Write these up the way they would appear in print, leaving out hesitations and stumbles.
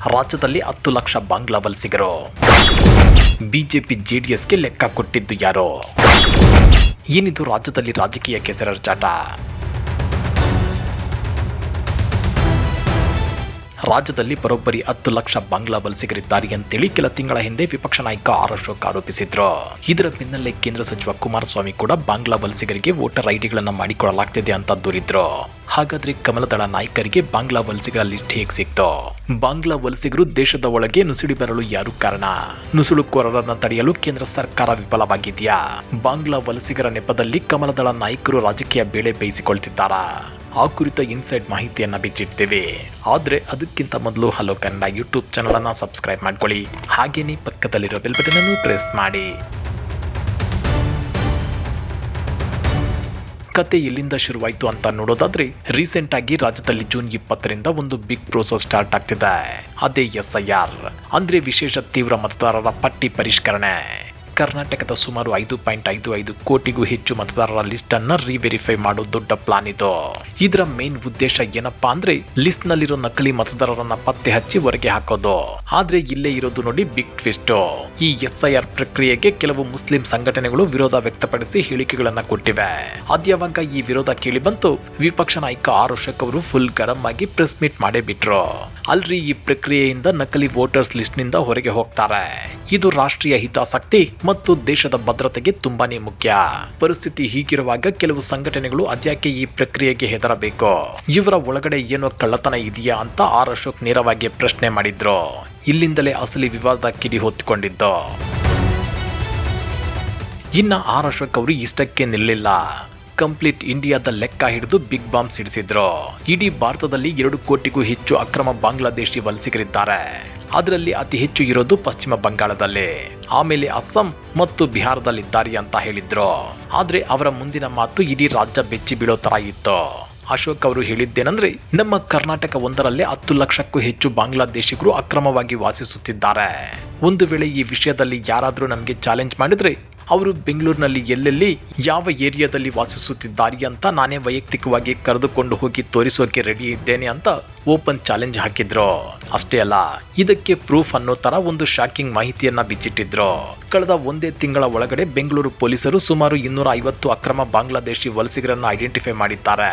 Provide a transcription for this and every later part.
ರಾಜ್ಯದಲ್ಲಿ 10 ಲಕ್ಷ ಬಾಂಗ್ಲಾ ವಲಸಿಗರು. ಬಿಜೆಪಿ ಜೆಡಿಎಸ್ಗೆ ಲೆಕ್ಕ ಕೊಟ್ಟಿದ್ದು ಯಾರು? ಏನಿದು ರಾಜ್ಯದಲ್ಲಿ ರಾಜಕೀಯ ಕೆಸರಚಾಟ? ರಾಜ್ಯದಲ್ಲಿ ಬರೋಬ್ಬರಿ 10 ಲಕ್ಷ ಬಾಂಗ್ಲಾ ವಲಸಿಗರಿದ್ದಾರೆ ಅಂತೇಳಿ ಕೆಲ ತಿಂಗಳ ಹಿಂದೆ ವಿಪಕ್ಷ ನಾಯಕ ಆರ್ ಅಶೋಕ್ ಆರೋಪಿಸಿದ್ರು. ಇದರ ಬೆನ್ನಲ್ಲೇ ಕೇಂದ್ರ ಸಚಿವ ಕುಮಾರಸ್ವಾಮಿ ಕೂಡ ಬಾಂಗ್ಲಾ ವಲಸಿಗರಿಗೆ ವೋಟರ್ ಐಡಿಗಳನ್ನ ಮಾಡಿಕೊಡಲಾಗ್ತಿದೆ ಅಂತ ದೂರಿದ್ರು. ಹಾಗಾದ್ರೆ ಕಮಲದಳ ನಾಯಕರಿಗೆ ಬಾಂಗ್ಲಾ ವಲಸಿಗರ ಲಿಸ್ಟ್ ಹೇಗೆ ಸಿಕ್ತು? ಬಾಂಗ್ಲಾ ವಲಸಿಗರು ದೇಶದ ಒಳಗೆ ನುಸುಳಿ ಬರಲು ಯಾರು ಕಾರಣ? ನುಸುಳುಕೋರರನ್ನ ತಡೆಯಲು ಕೇಂದ್ರ ಸರ್ಕಾರ ವಿಫಲವಾಗಿದೆಯಾ? ಬಾಂಗ್ಲಾ ವಲಸಿಗರ ನೆಪದಲ್ಲಿ ಕಮಲದಳ ನಾಯಕರು ರಾಜಕೀಯ ಬೇಳೆ ಬೇಯಿಸಿಕೊಳ್ತಿದ್ದಾರಾ? ಆ ಕುರಿತ ಇನ್ಸೈಡ್ ಮಾಹಿತಿಯನ್ನ ಬಿಚ್ಚಿಡ್ತೇವೆ. ಆದ್ರೆ ಅದಕ್ಕಿಂತ ಮೊದಲು ಹಲೋ ಕನ್ನಡ ಯೂಟ್ಯೂಬ್ ಚಾನಲ್ ಅನ್ನ ಸಬ್ಸ್ಕ್ರೈಬ್ ಮಾಡ್ಕೊಳ್ಳಿ. ಹಾಗೇನೇ ಪಕ್ಕದಲ್ಲಿರೋ ಬೆಲ್ ಬಟನ್ ಅನ್ನು ಪ್ರೆಸ್ ಮಾಡಿ. ಕತೆ ಎಲ್ಲಿಂದ ಶುರುವಾಯಿತು ಅಂತ ನೋಡೋದಾದ್ರೆ, ರೀಸೆಂಟ್ ಆಗಿ ರಾಜ್ಯದಲ್ಲಿ ಜೂನ್ 20ರಿಂದ ಒಂದು ಬಿಗ್ ಪ್ರೋಸೆಸ್ ಸ್ಟಾರ್ಟ್ ಆಗ್ತಿದೆ. ಅದೇ SIR ಅಂದ್ರೆ ವಿಶೇಷ ತೀವ್ರ ಮತದಾರರ ಪಟ್ಟಿ ಪರಿಷ್ಕರಣೆ. ಕರ್ನಾಟಕದ ಸುಮಾರು 5.55 ಕೋಟಿಗೂ ಹೆಚ್ಚು ಮತದಾರರ ಲಿಸ್ಟ್ ಅನ್ನ ರಿವೆರಿಫೈ ಮಾಡೋ ದೊಡ್ಡ ಪ್ಲಾನ್ ಇದು. ಇದರ ಮೇನ್ ಉದ್ದೇಶ ಏನಪ್ಪಾ ಅಂದ್ರೆ ಲಿಸ್ಟ್ ನಲ್ಲಿರೋ ನಕಲಿ ಮತದಾರರನ್ನ ಪತ್ತೆ ಹಚ್ಚಿ ಹೊರಗೆ ಹಾಕೋದು. ಆದ್ರೆ ಇಲ್ಲೇ ಇರೋದು ನೋಡಿ ಬಿಗ್ ಟ್ವಿಸ್ಟ್. ಈ SIR ಪ್ರಕ್ರಿಯೆಗೆ ಕೆಲವು ಮುಸ್ಲಿಂ ಸಂಘಟನೆಗಳು ವಿರೋಧ ವ್ಯಕ್ತಪಡಿಸಿ ಹೇಳಿಕೆಗಳನ್ನ ಕೊಟ್ಟಿವೆ. ಅದ್ಯಾವಾಗ ಈ ವಿರೋಧ ಕೇಳಿ ಬಂತು, ವಿಪಕ್ಷ ನಾಯಕ ಆರ್ ಅಶೋಕ್ ಅವರು ಫುಲ್ ಗರಂ ಆಗಿ ಪ್ರೆಸ್ ಮೀಟ್ ಮಾಡೇ ಬಿಟ್ರು. ಅಲ್ರಿ, ಈ ಪ್ರಕ್ರಿಯೆಯಿಂದ ನಕಲಿ ವೋಟರ್ಸ್ ಲಿಸ್ಟ್ ನಿಂದ ಹೊರಗೆ ಹೋಗ್ತಾರೆ. ಇದು ರಾಷ್ಟ್ರೀಯ ಹಿತಾಸಕ್ತಿ ಮತ್ತು ದೇಶದ ಭದ್ರತೆಗೆ ತುಂಬಾನೇ ಮುಖ್ಯ. ಪರಿಸ್ಥಿತಿ ಹೀಗಿರುವಾಗ ಕೆಲವು ಸಂಘಟನೆಗಳು ಅದ್ಯಾಕೆ ಈ ಪ್ರಕ್ರಿಯೆಗೆ ಹೆದರಬೇಕು? ಇವರ ಒಳಗಡೆ ಏನೋ ಕಳ್ಳತನ ಇದೆಯಾ ಅಂತ ಆರ್ ಅಶೋಕ್ ನೇರವಾಗಿ ಪ್ರಶ್ನೆ ಮಾಡಿದ್ರು. ಇಲ್ಲಿಂದಲೇ ಅಸಲಿ ವಿವಾದ ಕಿಡಿ ಹೊತ್ತಿಕೊಂಡಿದ್ದು. ಇನ್ನ ಆರ್ ಅಶೋಕ್ ಅವರು ಇಷ್ಟಕ್ಕೆ ನಿಲ್ಲಿಲ್ಲ. ಕಂಪ್ಲೀಟ್ ಇಂಡಿಯಾದ ಲೆಕ್ಕ ಹಿಡಿದು ಬಿಗ್ ಬಾಂಬ್ ಸಿಡಿಸಿದ್ರು. ಇಡೀ ಭಾರತದಲ್ಲಿ 2 ಕೋಟಿಗೂ ಹೆಚ್ಚು ಅಕ್ರಮ ಬಾಂಗ್ಲಾದೇಶಿ ವಲಸಿಗರಿದ್ದಾರೆ. ಅದರಲ್ಲಿ ಅತಿ ಹೆಚ್ಚು ಇರೋದು ಪಶ್ಚಿಮ ಬಂಗಾಳದಲ್ಲಿ, ಆಮೇಲೆ ಅಸ್ಸಾಂ ಮತ್ತು ಬಿಹಾರದಲ್ಲಿದ್ದಾರೆ ಅಂತ ಹೇಳಿದ್ರು. ಆದ್ರೆ ಅವರ ಮುಂದಿನ ಮಾತು ಇಡೀ ರಾಜ್ಯ ಬೆಚ್ಚಿ ಬೀಳೋ ತರ ಇತ್ತು. ಅಶೋಕ್ ಅವರು ಹೇಳಿದ್ದೇನೆಂದ್ರೆ, ನಮ್ಮ ಕರ್ನಾಟಕ ಒಂದರಲ್ಲೇ 10 ಲಕ್ಷಕ್ಕೂ ಹೆಚ್ಚು ಬಾಂಗ್ಲಾದೇಶಿಗರು ಅಕ್ರಮವಾಗಿ ವಾಸಿಸುತ್ತಿದ್ದಾರೆ. ಒಂದು ವೇಳೆ ಈ ವಿಷಯದಲ್ಲಿ ಯಾರಾದರೂ ನಮಗೆ ಚಾಲೆಂಜ್ ಮಾಡಿದ್ರೆ ಅವರು ಬೆಂಗಳೂರಿನಲ್ಲಿ ಎಲ್ಲೆಲ್ಲಿ ಯಾವ ಏರಿಯಾದಲ್ಲಿ ವಾಸಿಸುತ್ತಿದ್ದಾರೆ ಅಂತ ನಾನೇ ವೈಯಕ್ತಿಕವಾಗಿ ಕರೆದುಕೊಂಡು ಹೋಗಿ ತೋರಿಸೋಕೆ ರೆಡಿ ಇದ್ದೇನೆ ಅಂತ ಓಪನ್ ಚಾಲೆಂಜ್ ಹಾಕಿದ್ರು. ಅಷ್ಟೇ ಅಲ್ಲ, ಇದಕ್ಕೆ ಪ್ರೂಫ್ ಅನ್ನೋ ತರ ಒಂದು ಶಾಕಿಂಗ್ ಮಾಹಿತಿಯನ್ನ ಬಿಚ್ಚಿಟ್ಟಿದ್ರು. ಕಳೆದ ಒಂದೇ ತಿಂಗಳ ಒಳಗಡೆ ಬೆಂಗಳೂರು ಪೊಲೀಸರು ಸುಮಾರು 250 ಅಕ್ರಮ ಬಾಂಗ್ಲಾದೇಶಿ ವಲಸಿಗರನ್ನ ಐಡೆಂಟಿಫೈ ಮಾಡಿದ್ದಾರೆ.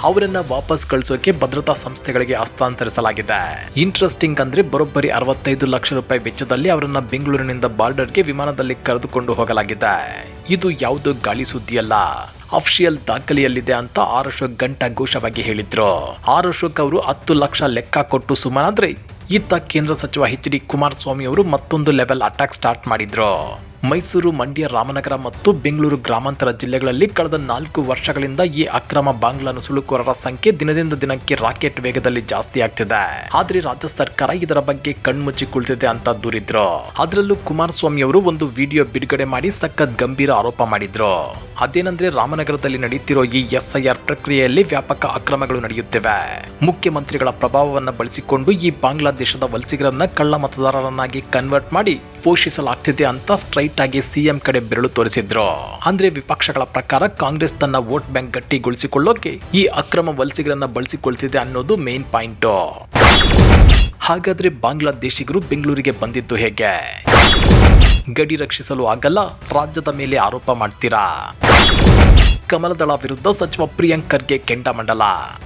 ಅವರನ್ನ ವಾಪಸ್ ಕಳಿಸೋಕೆ ಭದ್ರತಾ ಸಂಸ್ಥೆಗಳಿಗೆ ಹಸ್ತಾಂತರಿಸಲಾಗಿದೆ. ಇಂಟ್ರೆಸ್ಟಿಂಗ್ ಅಂದ್ರೆ ಬರೋಬ್ಬರಿ 65 ಲಕ್ಷ ರೂಪಾಯಿ ವೆಚ್ಚದಲ್ಲಿ ಅವರನ್ನ ಬೆಂಗಳೂರಿನಿಂದ ಬಾರ್ಡರ್ಗೆ ವಿಮಾನದಲ್ಲಿ ಕರೆದುಕೊಂಡು ಹೋಗಲಾಗಿದೆ. ಇದು ಯಾವುದೋ ಗಾಳಿ ಸುದ್ದಿಯಲ್ಲ, ಅಫಿಷಿಯಲ್ ದಾಖಲೆಯಲ್ಲಿದೆ ಅಂತ ಆರ್ ಅಶೋಕ್ ಘಂಟಾಘೋಷವಾಗಿ ಹೇಳಿದ್ರು. ಆರ್ ಅಶೋಕ್ ಅವರು 10 ಲಕ್ಷ ಲೆಕ್ಕ ಕೊಟ್ಟು ಸುಮ್ಮನಾದ್ರೆ, ಇತ್ತ ಕೇಂದ್ರ ಸಚಿವ HD ಕುಮಾರಸ್ವಾಮಿ ಅವರು ಮತ್ತೊಂದು ಲೆವೆಲ್ ಅಟ್ಯಾಕ್ ಸ್ಟಾರ್ಟ್ ಮಾಡಿದ್ರು. ಮೈಸೂರು, ಮಂಡ್ಯ, ರಾಮನಗರ ಮತ್ತು ಬೆಂಗಳೂರು ಗ್ರಾಮಾಂತರ ಜಿಲ್ಲೆಗಳಲ್ಲಿ ಕಳೆದ 4 ವರ್ಷಗಳಿಂದ ಈ ಅಕ್ರಮ ಬಾಂಗ್ಲಾ ನುಸುಳುಕೋರರ ಸಂಖ್ಯೆ ದಿನದಿಂದ ದಿನಕ್ಕೆ ರಾಕೆಟ್ ವೇಗದಲ್ಲಿ ಜಾಸ್ತಿ ಆಗ್ತಿದೆ. ಆದ್ರೆ ರಾಜ್ಯ ಸರ್ಕಾರ ಇದರ ಬಗ್ಗೆ ಕಣ್ಮುಚ್ಚಿ ಕುಳಿತಿದೆ ಅಂತ ದೂರಿದ್ರು. ಅದರಲ್ಲೂ ಕುಮಾರಸ್ವಾಮಿ ಅವರು ಒಂದು ವಿಡಿಯೋ ಬಿಡುಗಡೆ ಮಾಡಿ ಸಖತ್ ಗಂಭೀರ ಆರೋಪ ಮಾಡಿದ್ರು. ಅದೇನಂದ್ರೆ, ರಾಮನಗರದಲ್ಲಿ ನಡೆಯುತ್ತಿರೋ ಈ SIR ಪ್ರಕ್ರಿಯೆಯಲ್ಲಿ ವ್ಯಾಪಕ ಅಕ್ರಮಗಳು ನಡೆಯುತ್ತಿವೆ. ಮುಖ್ಯಮಂತ್ರಿಗಳ ಪ್ರಭಾವವನ್ನು ಬಳಸಿಕೊಂಡು ಈ ಬಾಂಗ್ಲಾದೇಶದ ವಲಸಿಗರನ್ನ ಕಳ್ಳ ಮತದಾರರನ್ನಾಗಿ ಕನ್ವರ್ಟ್ ಮಾಡಿ ಪೋಷಿಸಲಾಗ್ತಿದೆ ಅಂತ ಸ್ಟ್ರೈಟ್ ಆಗಿ ಸಿಎಂ ಕಡೆ ಬೆರಳು ತೋರಿಸಿದ್ರು. ಅಂದ್ರೆ ವಿಪಕ್ಷಗಳ ಪ್ರಕಾರ ಕಾಂಗ್ರೆಸ್ ತನ್ನ ವೋಟ್ ಬ್ಯಾಂಕ್ ಗಟ್ಟಿಗೊಳಿಸಿಕೊಳ್ಳೋಕೆ ಈ ಅಕ್ರಮ ವಲಸಿಗರನ್ನ ಬಳಸಿಕೊಳ್ತಿದೆ ಅನ್ನೋದು ಮೇನ್ ಪಾಯಿಂಟ್. ಹಾಗಾದ್ರೆ ಬಾಂಗ್ಲಾದೇಶಿಗರು ಬೆಂಗಳೂರಿಗೆ ಬಂದಿದ್ದು ಹೇಗೆ? ಗಡಿ ರಕ್ಷಿಸಲು ಆಗಲ್ಲ, ರಾಜ್ಯದ ಮೇಲೆ ಆರೋಪ ಮಾಡ್ತೀರಾ? ಕಮಲದಳ ವಿರುದ್ಧ ಸಚಿವ ಪ್ರಿಯಾಂಕ್ ಖರ್ಗೆ ಕೆಂಡಾಮಂಡಲ.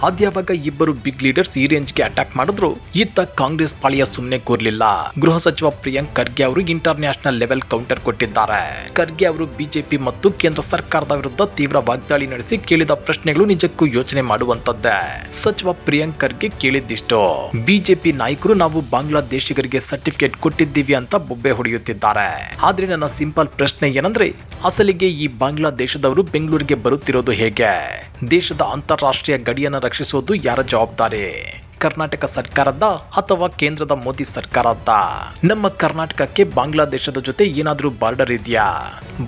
ಅದ್ಯಾವಾಗ ಇಬ್ಬರು ಬಿಗ್ ಲೀಡರ್ಸ್ ಈ ರೇಂಜ್ಗೆ ಅಟ್ಯಾಕ್ ಮಾಡಿದ್ರು, ಇತ್ತ ಕಾಂಗ್ರೆಸ್ ಪಾಳಿಯ ಸುಮ್ಮನೆ ಕೂರ್ಲಿಲ್ಲ. ಗೃಹ ಸಚಿವ ಪ್ರಿಯಾಂಕ್ ಖರ್ಗೆ ಅವರು ಇಂಟರ್ನ್ಯಾಷನಲ್ ಲೆವೆಲ್ ಕೌಂಟರ್ ಕೊಟ್ಟಿದ್ದಾರೆ. ಖರ್ಗೆ ಅವರು ಬಿಜೆಪಿ ಮತ್ತು ಕೇಂದ್ರ ಸರ್ಕಾರದ ವಿರುದ್ಧ ತೀವ್ರ ವಾಗ್ದಾಳಿ ನಡೆಸಿ ಕೇಳಿದ ಪ್ರಶ್ನೆಗಳು ನಿಜಕ್ಕೂ ಯೋಚನೆ ಮಾಡುವಂತದ್ದೇ. ಸಚಿವ ಪ್ರಿಯಾಂಕ್ ಖರ್ಗೆ ಕೇಳಿದ್ದಿಷ್ಟು, ಬಿಜೆಪಿ ನಾಯಕರು ನಾವು ಬಾಂಗ್ಲಾದೇಶಿಗರಿಗೆ ಸರ್ಟಿಫಿಕೇಟ್ ಕೊಟ್ಟಿದ್ದೀವಿ ಅಂತ ಬೊಬ್ಬೆ ಹೊಡೆಯುತ್ತಿದ್ದಾರೆ. ಆದ್ರೆ ನನ್ನ ಸಿಂಪಲ್ ಪ್ರಶ್ನೆ ಏನಂದ್ರೆ, ಅಸಲಿಗೆ ಈ ಬಾಂಗ್ಲಾದೇಶದವರು ಬೆಂಗಳೂರಿಗೆ ಬರುತ್ತಿರೋದು ಹೇಗೆ? ದೇಶದ ಅಂತಾರಾಷ್ಟ್ರೀಯ ಗಡಿಯನ್ನು ರಕ್ಷಿಸೋದು ಯಾರ ಜವಾಬ್ದಾರಿ? ಕರ್ನಾಟಕ ಸರ್ಕಾರದ ಅಥವಾ ಕೇಂದ್ರದ ಮೋದಿ ಸರ್ಕಾರದ? ನಮ್ಮ ಕರ್ನಾಟಕಕ್ಕೆ ಬಾಂಗ್ಲಾದೇಶದ ಜೊತೆ ಏನಾದ್ರೂ ಬಾರ್ಡರ್ ಇದೆಯಾ?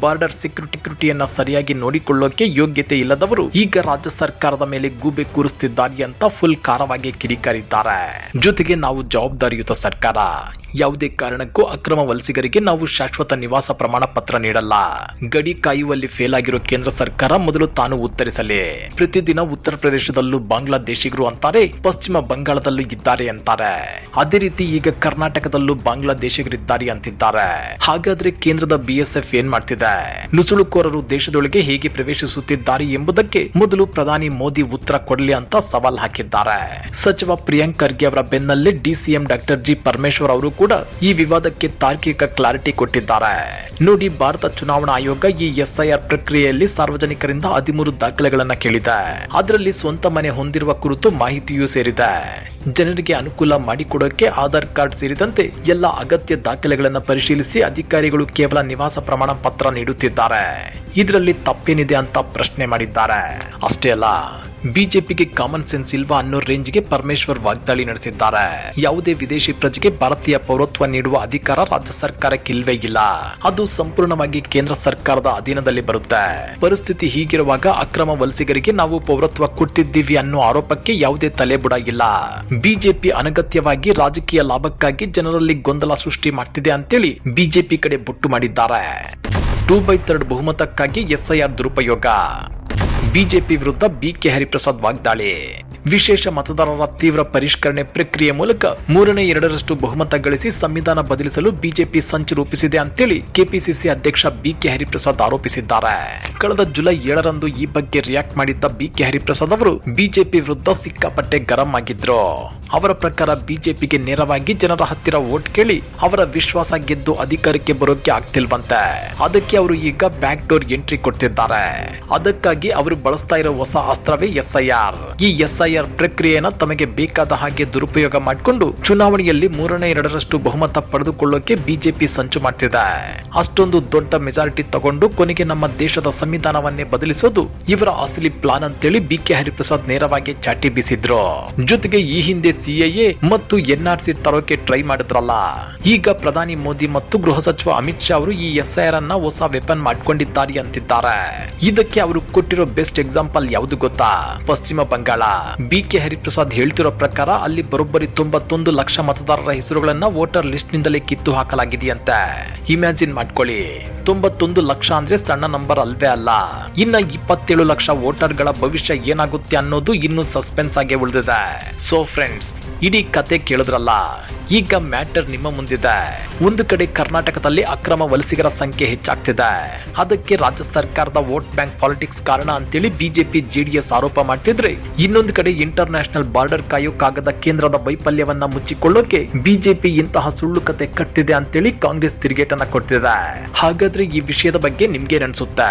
ಬಾರ್ಡರ್ ಸೆಕ್ಯೂರಿಟಿಯನ್ನ ಸರಿಯಾಗಿ ನೋಡಿಕೊಳ್ಳೋಕೆ ಯೋಗ್ಯತೆ ಇಲ್ಲದವರು ಈಗ ರಾಜ್ಯ ಸರ್ಕಾರದ ಮೇಲೆ ಗೂಬೆ ಕೂರಿಸ್ತಿದ್ದಾರೆ ಅಂತ ಫುಲ್ ಖಾರವಾಗಿ ಕಿಡಿಕಾರಿದ್ದಾರೆ. ಜೊತೆಗೆ ನಾವು ಜವಾಬ್ದಾರಿಯುತ ಸರ್ಕಾರ, ಯಾವುದೇ ಕಾರಣಕ್ಕೂ ಅಕ್ರಮ ವಲಸಿಗರಿಗೆ ನಾವು ಶಾಶ್ವತ ನಿವಾಸ ಪ್ರಮಾಣ ಪತ್ರ ನೀಡಲ್ಲ. ಗಡಿ ಕಾಯುವಲ್ಲಿ ಫೇಲ್ ಆಗಿರೋ ಕೇಂದ್ರ ಸರ್ಕಾರ ಮೊದಲು ತಾನು ಉತ್ತರಿಸಲಿ. ಪ್ರತಿದಿನ ಉತ್ತರ ಪ್ರದೇಶದಲ್ಲೂ ಬಾಂಗ್ಲಾದೇಶಿಗರು ಅಂತಾರೆ, ಪಶ್ಚಿಮ ಬಂಗಾಳದಲ್ಲೂ ಇದ್ದಾರೆ ಅಂತಾರೆ. ಅದೇ ರೀತಿ ಈಗ ಕರ್ನಾಟಕದಲ್ಲೂ ಬಾಂಗ್ಲಾದೇಶಿಗರಿದ್ದಾರೆ ಅಂತಿದ್ದಾರೆ. ಹಾಗಾದ್ರೆ ಕೇಂದ್ರದ BSF ಏನ್ ಮಾಡ್ತಿದೆ? ನುಸುಳುಕೋರರು ದೇಶದೊಳಗೆ ಹೇಗೆ ಪ್ರವೇಶಿಸುತ್ತಿದ್ದಾರೆ ಎಂಬುದಕ್ಕೆ ಮೊದಲು ಪ್ರಧಾನಿ ಮೋದಿ ಉತ್ತರ ಕೊಡಲಿ ಅಂತ ಸವಾಲ್ ಹಾಕಿದ್ದಾರೆ. ಸಚಿವ ಪ್ರಿಯಾಂಕ್ ಖರ್ಗೆ ಅವರ ಬೆನ್ನಲ್ಲೇ DCM ಡಾಕ್ಟರ್ G ಪರಮೇಶ್ವರ್ ಅವರು ಕೂಡ ಈ ವಿವಾದಕ್ಕೆ ತಾರ್ಕಿಕ ಕ್ಲಾರಿಟಿ ಕೊಟ್ಟಿದ್ದಾರೆ. ನೋಡಿ, ಭಾರತ ಚುನಾವಣಾ ಆಯೋಗ ಈ SIR ಪ್ರಕ್ರಿಯೆಯಲ್ಲಿ ಸಾರ್ವಜನಿಕರಿಂದ 13 ದಾಖಲೆಗಳನ್ನ ಕೇಳಿದೆ. ಅದರಲ್ಲಿ ಸ್ವಂತ ಮನೆ ಹೊಂದಿರುವ ಕುರಿತು ಮಾಹಿತಿಯೂ ಸೇರಿದೆ. ಜನರಿಗೆ ಅನುಕೂಲ ಮಾಡಿಕೊಡೋಕೆ ಆಧಾರ್ ಕಾರ್ಡ್ ಸೇರಿದಂತೆ ಎಲ್ಲ ಅಗತ್ಯ ದಾಖಲೆಗಳನ್ನು ಪರಿಶೀಲಿಸಿ ಅಧಿಕಾರಿಗಳು ಕೇವಲ ನಿವಾಸ ಪ್ರಮಾಣ ಪತ್ರ ನೀಡುತ್ತಿದ್ದಾರೆ. ಇದರಲ್ಲಿ ತಪ್ಪೇನಿದೆ ಅಂತ ಪ್ರಶ್ನೆ ಮಾಡಿದ್ದಾರೆ. ಅಷ್ಟೇ ಅಲ್ಲ, ಬಿಜೆಪಿಗೆ ಕಾಮನ್ ಸೆನ್ಸ್ ಇಲ್ವಾ ಅನ್ನೋ ರೇಂಜ್ಗೆ ಪರಮೇಶ್ವರ್ ವಾಗ್ದಾಳಿ ನಡೆಸಿದ್ದಾರೆ. ಯಾವುದೇ ವಿದೇಶಿ ಪ್ರಜೆಗೆ ಭಾರತೀಯ ಪೌರತ್ವ ನೀಡುವ ಅಧಿಕಾರ ರಾಜ್ಯ ಸರ್ಕಾರಕ್ಕೆ ಇಲ್ವೇ ಇಲ್ಲ. ಅದು ಸಂಪೂರ್ಣವಾಗಿ ಕೇಂದ್ರ ಸರ್ಕಾರದ ಅಧೀನದಲ್ಲಿ ಬರುತ್ತೆ. ಪರಿಸ್ಥಿತಿ ಹೀಗಿರುವಾಗ ಅಕ್ರಮ ವಲಸಿಗರಿಗೆ ನಾವು ಪೌರತ್ವ ಕೊಟ್ಟಿದ್ದೀವಿ ಅನ್ನೋ ಆರೋಪಕ್ಕೆ ಯಾವುದೇ ತಲೆಬುಡ ಇಲ್ಲ. ಬಿಜೆಪಿ ಅನಗತ್ಯವಾಗಿ ರಾಜಕೀಯ ಲಾಭಕ್ಕಾಗಿ ಜನರಲ್ಲಿ ಗೊಂದಲ ಸೃಷ್ಟಿ ಮಾಡ್ತಿದೆ ಅಂತೇಳಿ ಬಿಜೆಪಿ ಕಡೆ ಬೊಟ್ಟು ಮಾಡಿದ್ದಾರೆ. 2/3 ಬಹುಮತಕ್ಕಾಗಿ SIR ದುರುಪಯೋಗ. ಬಿಜೆಪಿ ವಿರುದ್ಧ BK ಹರಿಪ್ರಸಾದ್ ವಾಗ್ದಾಳಿ. ವಿಶೇಷ ಮತದಾರರ ತೀವ್ರ ಪರಿಷ್ಕರಣೆ ಪ್ರಕ್ರಿಯೆ ಮೂಲಕ 3/2 ಬಹುಮತ ಗಳಿಸಿ ಸಂವಿಧಾನ ಬದಲಿಸಲು ಬಿಜೆಪಿ ಸಂಚು ರೂಪಿಸಿದೆ ಅಂತೇಳಿ ಕೆಪಿಸಿಸಿ ಅಧ್ಯಕ್ಷ BK ಹರಿಪ್ರಸಾದ್ ಆರೋಪಿಸಿದ್ದಾರೆ. ಕಳೆದ ಜುಲೈ 7ರಂದು ಈ ಬಗ್ಗೆ ರಿಯಾಕ್ಟ್ ಮಾಡಿದ್ದ BK ಹರಿಪ್ರಸಾದ್ ಅವರು ಬಿಜೆಪಿ ವಿರುದ್ಧ ಸಿಕ್ಕಾಪಟ್ಟೆ ಗರಂ ಆಗಿದ್ರು. ಅವರ ಪ್ರಕಾರ ಬಿಜೆಪಿಗೆ ನೇರವಾಗಿ ಜನರ ಹತ್ತಿರ ವೋಟ್ ಕೇಳಿ ಅವರ ವಿಶ್ವಾಸ ಗೆದ್ದು ಅಧಿಕಾರಕ್ಕೆ ಬರೋಕೆ ಆಗ್ತಿಲ್ವಂತೆ. ಅದಕ್ಕೆ ಅವರು ಈಗ ಬ್ಯಾಕ್ ಡೋರ್ ಎಂಟ್ರಿ ಕೊಡ್ತಿದ್ದಾರೆ. ಅದಕ್ಕಾಗಿ ಅವರು ಬಳಸ್ತಾ ಇರೋ ಹೊಸ ಅಸ್ತ್ರವೇ SIR. ಈ SIR ಪ್ರಕ್ರಿಯೆನ ತಮಗೆ ಬೇಕಾದ ಹಾಗೆ ದುರುಪಯೋಗ ಮಾಡಿಕೊಂಡು ಚುನಾವಣೆಯಲ್ಲಿ 3/2 ಬಹುಮತ ಪಡೆದುಕೊಳ್ಳೋಕೆ ಬಿಜೆಪಿ ಸಂಚು ಮಾಡ್ತಿದೆ. ಅಷ್ಟೊಂದು ದೊಡ್ಡ ಮೆಜಾರಿಟಿ ತಗೊಂಡು ಕೊನೆಗೆ ನಮ್ಮ ದೇಶದ ಸಂವಿಧಾನವನ್ನೇ ಬದಲಿಸೋದು ಇವರ ಅಸಲಿ ಪ್ಲಾನ್ ಅಂತೇಳಿ BK ಹರಿಪ್ರಸಾದ್ ನೇರವಾಗಿ ಚಾಟಿ ಬೀಸಿದ್ರು. ಜೊತೆಗೆ ಈ ಹಿಂದೆ CAA ಮತ್ತು NRC ತರೋಕೆ ಟ್ರೈ ಮಾಡಿದ್ರಲ್ಲ, ಈಗ ಪ್ರಧಾನಿ ಮೋದಿ ಮತ್ತು ಗೃಹ ಸಚಿವ ಅಮಿತ್ ಶಾ ಅವರು ಈ SIR ಅನ್ನ ಹೊಸ ವೆಪನ್ ಮಾಡ್ಕೊಂಡಿದ್ದಾರೆ ಅಂತಿದ್ದಾರೆ. ಇದಕ್ಕೆ ಅವರು ಕೊಟ್ಟಿರೋ ಬೆಸ್ಟ್ ಎಕ್ಸಾಂಪಲ್ ಯಾವುದು ಗೊತ್ತಾ? ಪಶ್ಚಿಮ ಬಂಗಾಳ. BK ಹರಿಪ್ರಸಾದ್ ಹೇಳ್ತಿರೋ ಪ್ರಕಾರ ಅಲ್ಲಿ ಬರೋಬ್ಬರಿ 91 ಲಕ್ಷ ಮತದಾರರ ಹೆಸರುಗಳನ್ನ ವೋಟರ್ ಲಿಸ್ಟ್ ನಿಂದಲೇ ಕಿತ್ತು ಹಾಕಲಾಗಿದೆಯಂತೆ. ಇಮ್ಯಾಜಿನ್ ಮಾಡ್ಕೊಳ್ಳಿ, 91 ಲಕ್ಷ ಅಂದ್ರೆ ಸಣ್ಣ ನಂಬರ್ ಅಲ್ವೇ ಅಲ್ಲ. ಇನ್ನ 27 ಲಕ್ಷ ವೋಟರ್ ಗಳ ಭವಿಷ್ಯ ಏನಾಗುತ್ತೆ ಅನ್ನೋದು ಇನ್ನೂ ಸಸ್ಪೆನ್ಸ್ ಆಗಿ ಉಳಿದಿದೆ. ಸೋ ಫ್ರೆಂಡ್ಸ್, ಇಡೀ ಕತೆ ಕೇಳಿದ್ರಲ್ಲ, ಈಗ ಮ್ಯಾಟರ್ ನಿಮ್ಮ ಮುಂದಿದೆ. ಒಂದು ಕಡೆ ಕರ್ನಾಟಕದಲ್ಲಿ ಅಕ್ರಮ ವಲಸಿಗರ ಸಂಖ್ಯೆ ಹೆಚ್ಚಾಗ್ತಿದೆ. ಅದಕ್ಕೆ ರಾಜ್ಯ ಸರ್ಕಾರದ ವೋಟ್ ಬ್ಯಾಂಕ್ ಪಾಲಿಟಿಕ್ಸ್ ಕಾರಣ ಅಂತೇಳಿ ಬಿಜೆಪಿ JDS ಆರೋಪ ಮಾಡ್ತಿದ್ರೆ, ಇನ್ನೊಂದು ಕಡೆ ಇಂಟರ್ ನ್ಯಾಷನಲ್ ಬಾರ್ಡರ್ ಕಾಯೋಕ್ಕಾಗದ ಕೇಂದ್ರದ ವೈಫಲ್ಯವನ್ನ ಮುಚ್ಚಿಕೊಳ್ಳೋಕೆ ಬಿಜೆಪಿ ಇಂತಹ ಸುಳ್ಳು ಕತೆ ಕಟ್ಟಿದೆ ಅಂತೇಳಿ ಕಾಂಗ್ರೆಸ್ ತಿರುಗೇಟನ್ನ ಕೊಡ್ತಿದೆ. ಹಾಗಾದ್ರೆ ಈ ವಿಷಯದ ಬಗ್ಗೆ ನಿಮ್ಗೆ ಅನ್ಸುತ್ತೆ?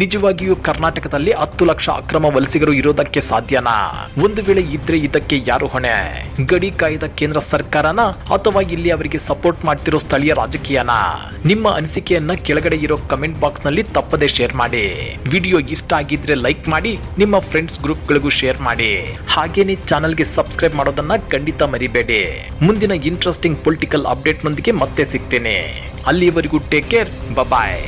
ನಿಜವಾಗಿಯೂ ಕರ್ನಾಟಕದಲ್ಲಿ 10 ಲಕ್ಷ ಅಕ್ರಮ ವಲಸಿಗರು ಇರೋದಕ್ಕೆ ಸಾಧ್ಯನಾ? ಒಂದು ವೇಳೆ ಇದ್ರೆ ಇದಕ್ಕೆ ಯಾರು ಹೊಣೆ? ಗಡಿ ಕಾಯ್ದ ಕೇಂದ್ರ ಸರ್ಕಾರನ ಅಥವಾ ಇಲ್ಲಿ ಅವರಿಗೆ ಸಪೋರ್ಟ್ ಮಾಡ್ತಿರೋ ಸ್ಥಳೀಯ ರಾಜಕೀಯನ? ನಿಮ್ಮ ಅನಿಸಿಕೆಯನ್ನ ಕೆಳಗಡೆ ಇರೋ ಕಮೆಂಟ್ ಬಾಕ್ಸ್ ನಲ್ಲಿ ತಪ್ಪದೆ ಶೇರ್ ಮಾಡಿ. ವಿಡಿಯೋ ಇಷ್ಟ ಆಗಿದ್ರೆ ಲೈಕ್ ಮಾಡಿ, ನಿಮ್ಮ ಫ್ರೆಂಡ್ಸ್ ಗ್ರೂಪ್ ಗಳಿಗೂ ಶೇರ್ ಮಾಡಿ. ಹಾಗೇನೆ ಚಾನೆಲ್ಗೆ ಸಬ್ಸ್ಕ್ರೈಬ್ ಮಾಡೋದನ್ನ ಖಂಡಿತ ಮರಿಬೇಡಿ. ಮುಂದಿನ ಇಂಟ್ರೆಸ್ಟಿಂಗ್ ಪೊಲಿಟಿಕಲ್ ಅಪ್ಡೇಟ್ ನೊಂದಿಗೆ ಮತ್ತೆ ಸಿಗ್ತೇನೆ. ಅಲ್ಲಿವರೆಗೂ ಟೇಕ್ ಕೇರ್, ಬಾಯ್.